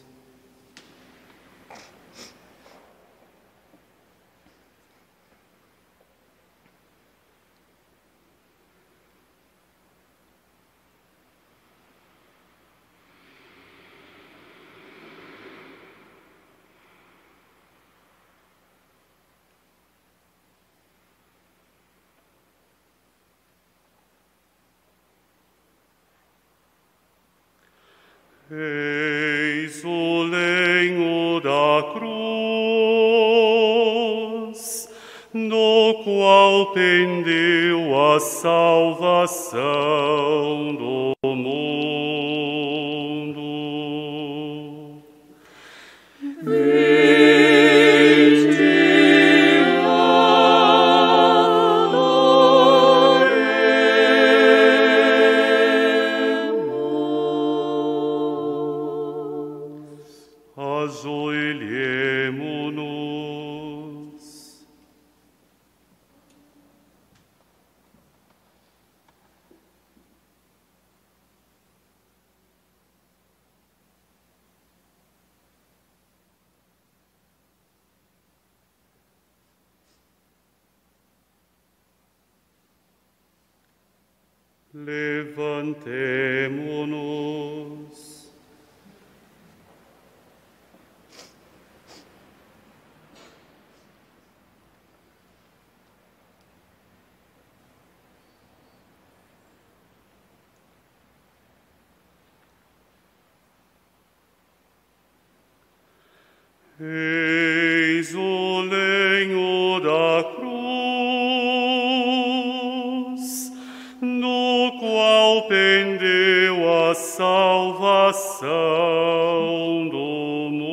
Eis o lenho da cruz, do qual pendeu a salvação do mundo. Ajoelhemo-nos. Levantemo-nos. Eis o lenho da cruz, no qual pendeu a salvação do mundo.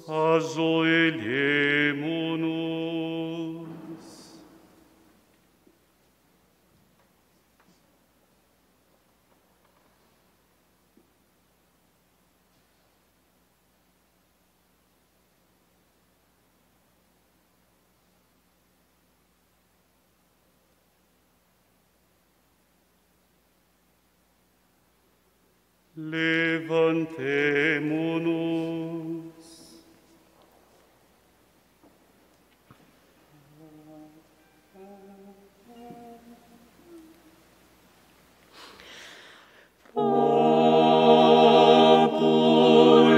Ajoelhemo-nos. Levantemo-nos. Popule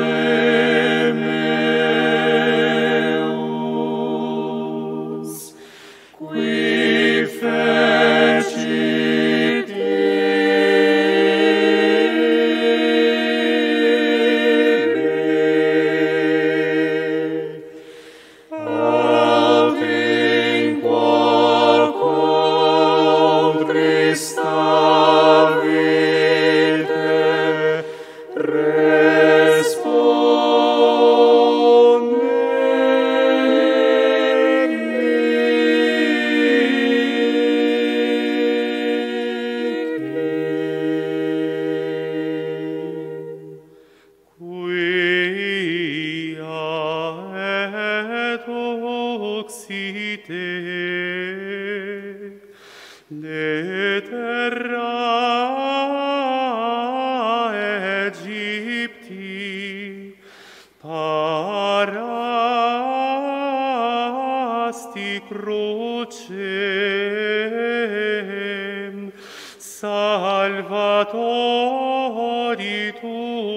meus, qui fecit de terra Egypti parasti crucem salvatori tuo.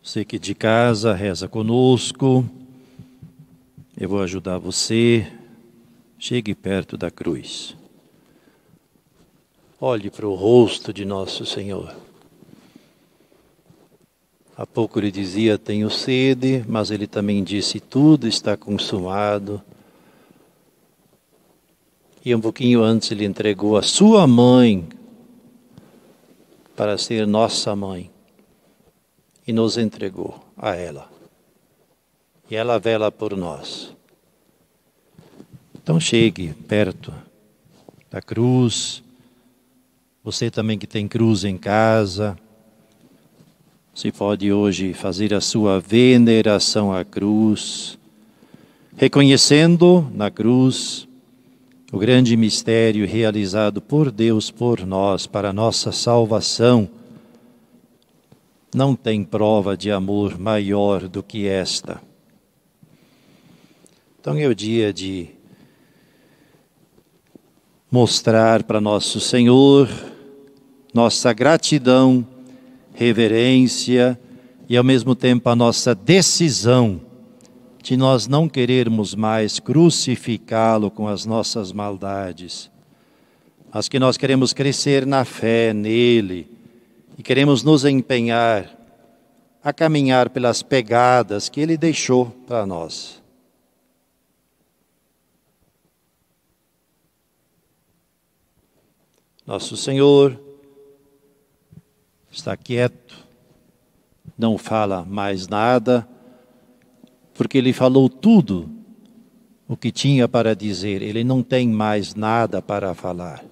Você que de casa reza conosco, eu vou ajudar você. Chegue perto da cruz. Olhe para o rosto de nosso Senhor. Há pouco ele dizia, tenho sede, mas ele também disse, tudo está consumado. E um pouquinho antes ele entregou a sua mãe para ser nossa mãe. E nos entregou a ela. E ela vela por nós. Então chegue perto da cruz. Você também que tem cruz em casa. Você pode hoje fazer a sua veneração à cruz. Reconhecendo na cruz o grande mistério realizado por Deus por nós, para a nossa salvação. Não tem prova de amor maior do que esta. Então é o dia de mostrar para nosso Senhor nossa gratidão, reverência e ao mesmo tempo a nossa decisão de nós não querermos mais crucificá-lo com as nossas maldades, mas que nós queremos crescer na fé nele e queremos nos empenhar a caminhar pelas pegadas que ele deixou para nós. Nosso Senhor está quieto, não fala mais nada, porque ele falou tudo o que tinha para dizer, ele não tem mais nada para falar.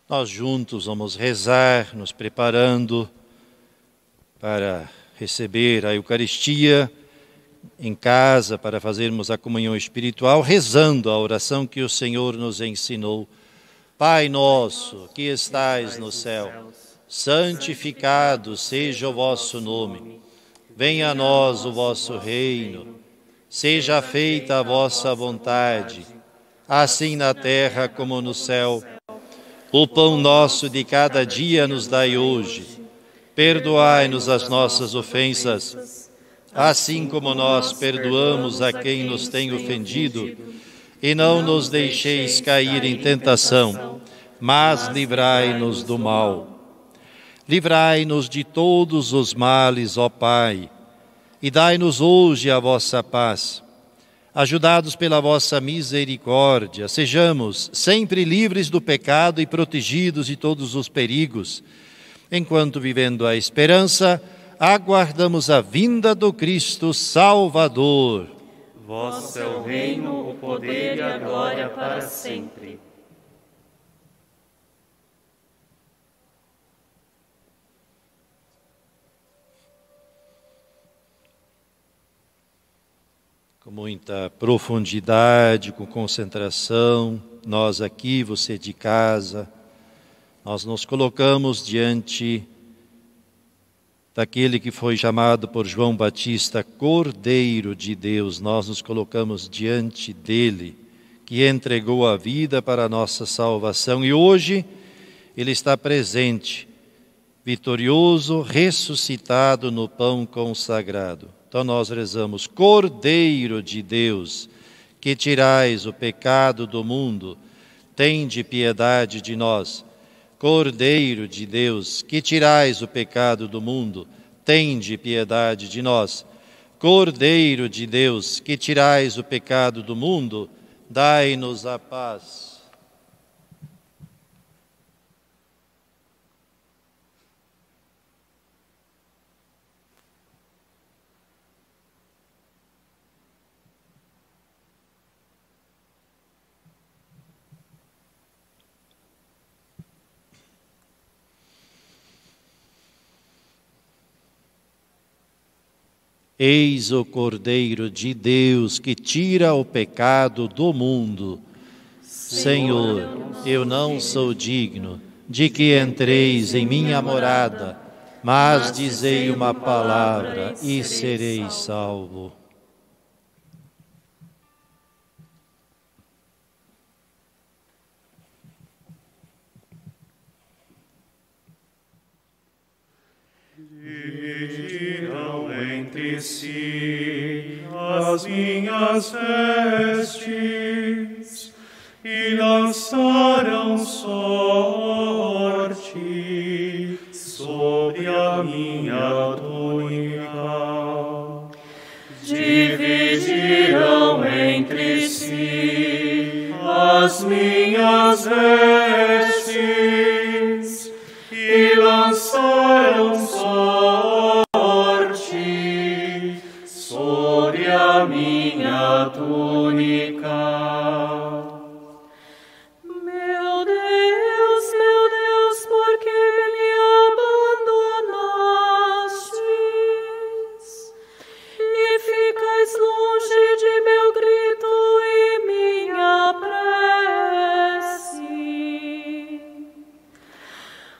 Nós juntos vamos rezar, nos preparando para receber a Eucaristia em casa, para fazermos a comunhão espiritual, rezando a oração que o Senhor nos ensinou. Pai nosso, que estais no céu, santificado seja o vosso nome. Venha a nós o vosso reino. Seja feita a vossa vontade, assim na terra como no céu. O pão nosso de cada dia nos dai hoje. Perdoai-nos as nossas ofensas, assim como nós perdoamos a quem nos tem ofendido. E não nos deixeis cair em tentação, mas livrai-nos do mal. Livrai-nos de todos os males, ó Pai, e dai-nos hoje a vossa paz. Ajudados pela vossa misericórdia, sejamos sempre livres do pecado e protegidos de todos os perigos, enquanto, vivendo a esperança, aguardamos a vinda do Cristo Salvador. Vosso é o reino, o poder e a glória para sempre. Com muita profundidade, com concentração, nós aqui, você de casa, nós nos colocamos diante daquele que foi chamado por João Batista Cordeiro de Deus. Nós nos colocamos diante dele, que entregou a vida para a nossa salvação. E hoje ele está presente, vitorioso, ressuscitado no pão consagrado. Então nós rezamos: Cordeiro de Deus, que tirais o pecado do mundo, tende piedade de nós. Cordeiro de Deus, que tirais o pecado do mundo, tende piedade de nós. Cordeiro de Deus, que tirais o pecado do mundo, dai-nos a paz. Eis o Cordeiro de Deus que tira o pecado do mundo. Senhor, eu não sou digno de que entreis em minha morada, mas dizei uma palavra e serei salvo. Dividirão entre si as minhas vestes e lançarão sorte sobre a minha túnica. Dividirão entre si as minhas vestes e lançarão sorte sobre a minha túnica. Meu Deus, por que me abandonastes e ficais longe de meu grito e minha prece?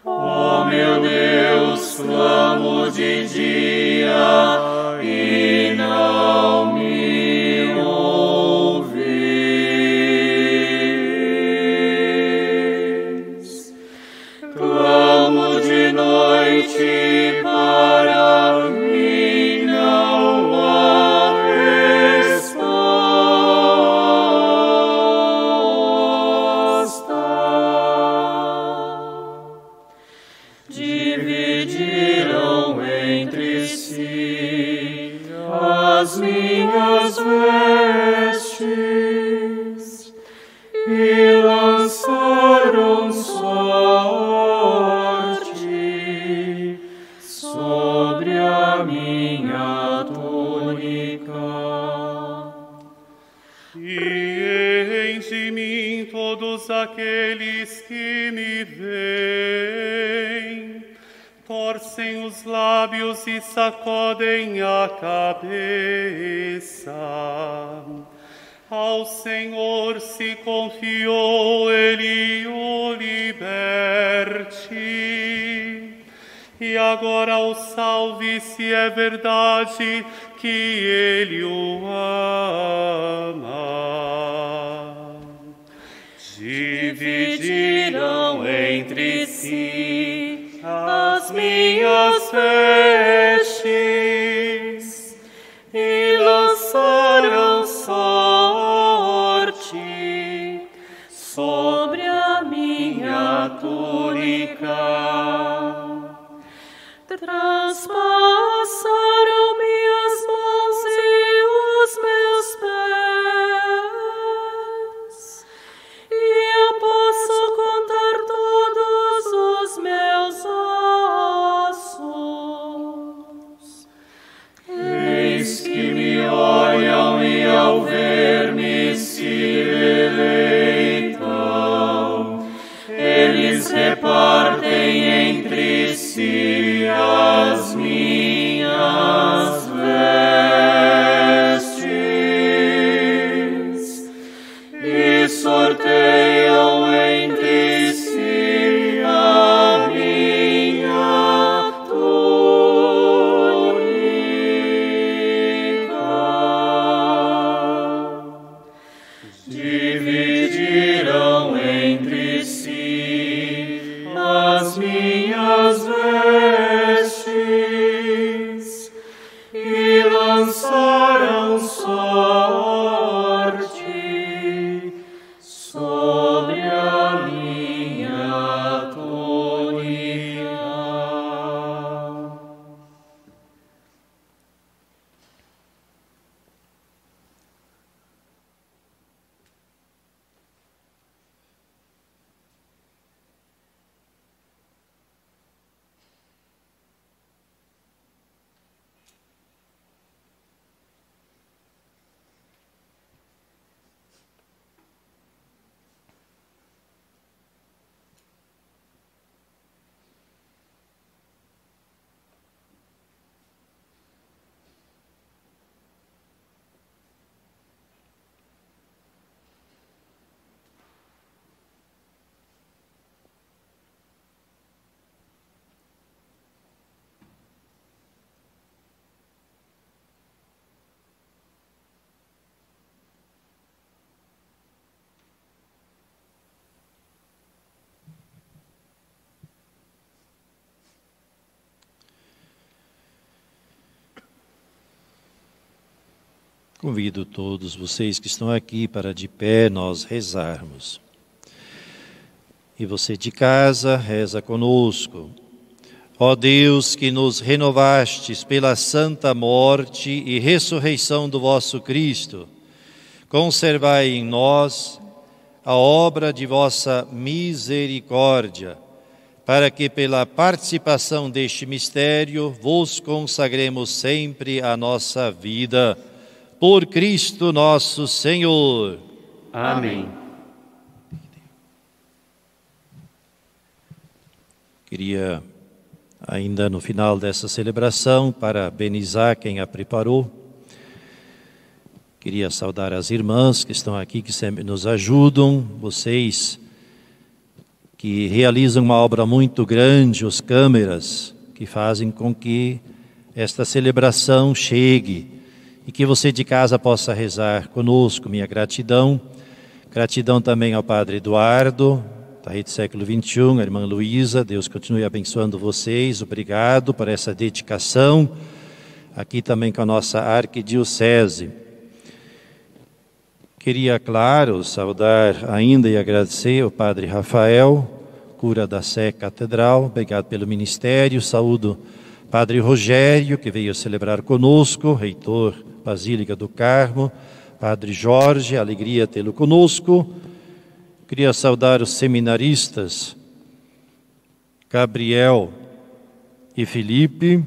Oh, meu Deus, clamo de dia e não me ouvis. Clamo de noite, para mim não há resposta. Dividirão entre si as minhas vestes e lançaram sorte sobre a minha túnica. E enche mim todos aqueles que me veem, torcem os lábios e sacodem a cabeça. Ao Senhor se confiou, Ele o liberte. E agora o salve, se é verdade que Ele o ama. Dividirão entre si as minhas vestes e lançarão sorte sobre a minha túnica. Traspassaram minhas mãos e os meus pés, e eu posso contar todos os meus ossos. Eis que me olham e ao ver-me se deleitam. Eles repartem entre si as minhas vestes e sorteiam entre si a minha túnica. Dividirão entre si as minhas vestes e lançarão sorte sobre a minha túnica. Convido todos vocês que estão aqui para de pé nós rezarmos. E você de casa, reza conosco. Ó Deus, que nos renovastes pela santa morte e ressurreição do vosso Cristo, conservai em nós a obra de vossa misericórdia, para que pela participação deste mistério vos consagremos sempre a nossa vida. Por Cristo nosso Senhor. Amém. Queria, ainda no final dessa celebração, parabenizar quem a preparou. Queria saudar as irmãs que estão aqui, que sempre nos ajudam, vocês que realizam uma obra muito grande, os câmeras, que fazem com que esta celebração chegue e que você de casa possa rezar conosco. Minha gratidão. Gratidão também ao Padre Eduardo, da Rede Século XXI, a irmã Luísa. Deus continue abençoando vocês. Obrigado por essa dedicação. Aqui também com a nossa arquidiocese. Queria, claro, saudar ainda e agradecer ao Padre Rafael, cura da Sé Catedral. Obrigado pelo ministério. Saúdo Padre Rogério, que veio celebrar conosco, reitor Basílica do Carmo. Padre Jorge, alegria tê-lo conosco. Queria saudar os seminaristas Gabriel e Felipe.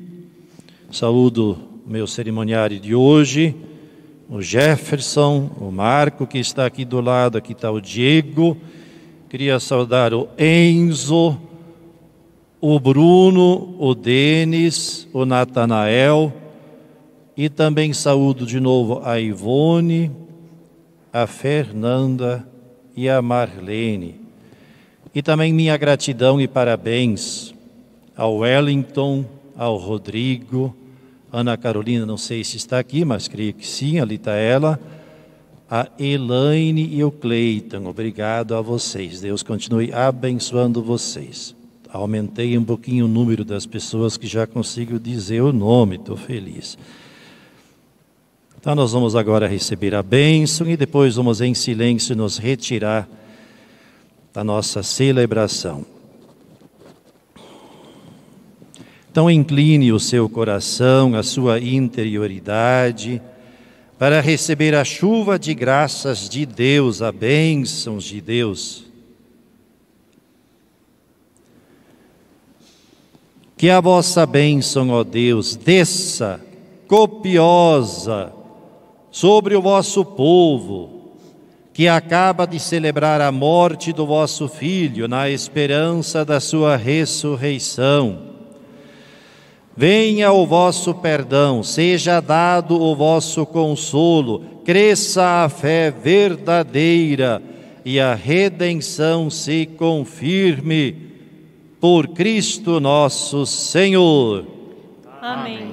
Saúdo o meu cerimoniário de hoje, o Jefferson, o Marco, que está aqui do lado, aqui está o Diego. Queria saudar o Enzo, o Bruno, o Denis, o Natanael, e também saúdo de novo a Ivone, a Fernanda e a Marlene. E também minha gratidão e parabéns ao Wellington, ao Rodrigo, Ana Carolina, não sei se está aqui, mas creio que sim, ali está ela, a Elaine e o Cleiton. Obrigado a vocês. Deus continue abençoando vocês. Aumentei um pouquinho o número das pessoas que já consigo dizer o nome, estou feliz. Então nós vamos agora receber a bênção e depois vamos em silêncio nos retirar da nossa celebração. Então incline o seu coração, a sua interioridade, para receber a chuva de graças de Deus, a bênçãos de Deus. Que a vossa bênção, ó Deus, desça copiosa sobre o vosso povo, que acaba de celebrar a morte do vosso Filho, na esperança da sua ressurreição. Venha o vosso perdão, seja dado o vosso consolo, cresça a fé verdadeira e a redenção se confirme. Por Cristo nosso Senhor. Amém.